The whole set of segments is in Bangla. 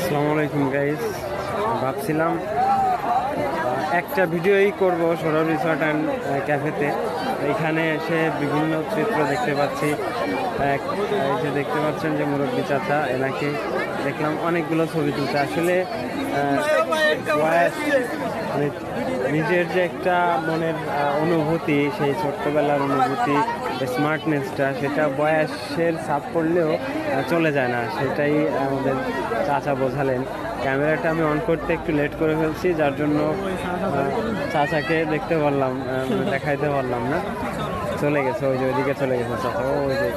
আসসালামু আলাইকুম গাইস, ভাবছিলাম একটা ভিডিওই করব সৌরভ রিসর্ট অ্যান্ড ক্যাফেতে। এখানে এসে বিভিন্ন চিত্র দেখতে পাচ্ছি। এই যে দেখতে পাচ্ছেন যে মুরব্বী চাচা, এনাকে দেখলাম অনেকগুলো ছবি তুলতে। আসলে মানে নিজের যে একটা মনের অনুভূতি, সেই ছোট্টবেলার অনুভূতি, স্মার্টনেসটা, সেটা বয়সের ছাপ পড়লেও চলে যায় না। সেটাই আমাদের চাচা বোঝালেন। ক্যামেরাটা আমি অন করতে একটু লেট করে ফেলছি, যার জন্য চাচাকে দেখতে পারলাম, দেখাইতে পারলাম না। চলে গেছে, ওই যে ওইদিকে চলে গেছে চাচা, ওই যে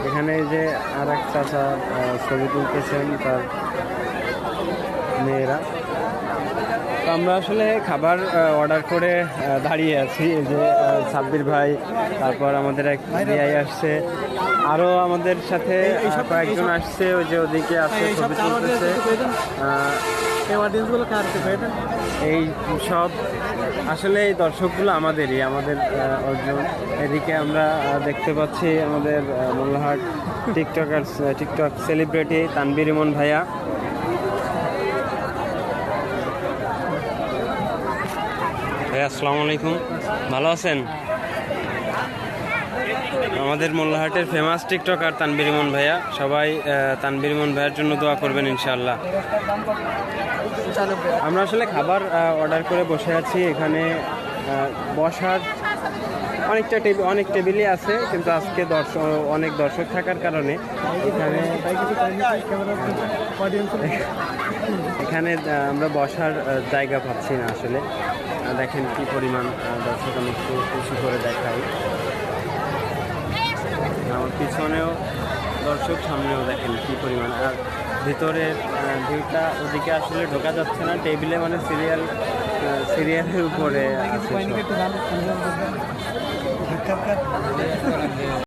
এখানে এই যে আর এক চাচা ছবি তুলতেছেন তার মেয়েরা। তো আমরা আসলে খাবার অর্ডার করে দাঁড়িয়ে আছি। এই যে সাব্বির ভাই, তারপর আমাদের এক ভাই আসছে, আরও আমাদের সাথে কয়েকজন আসছে। ওই যে ওদিকে আছে, ছবি তুলতেছে। এই সব আসলে এই দর্শকগুলো আমাদের অর্জন। এদিকে আমরা দেখতে পাচ্ছি আমাদের মোল্লাহাট টিকটক সেলিব্রিটি তানবীর ইমন ভাইয়া। ভাইয়া আসসালামু আলাইকুম, ভালো আছেন? আমাদের মোল্লাহাটের ফেমাস টিকটকার তানবীর ইমন ভাইয়া। সবাই তানবীর ইমন ভাইয়ের জন্য দোয়া করবেন ইনশাআল্লাহ। আমরা আসলে খাবার অর্ডার করে বসে আছি। এখানে বসার অনেক টেবিলই আছে, কিন্তু আজকে অনেক দর্শক থাকার কারণে এখানে আমরা বসার জায়গা পাচ্ছি না। আসলে দেখেন কি পরিমাণ দর্শক। আমি একটু উঁচু করে দেখাই। আমার পিছনেও দর্শক, সামনেও দেখেন কি পরিমাণ। আর ভিতরের ভিউটা, ওদিকে আসলে ঢোকা যাচ্ছে না। টেবিলে মানে সিরিয়ালের উপরে আছে।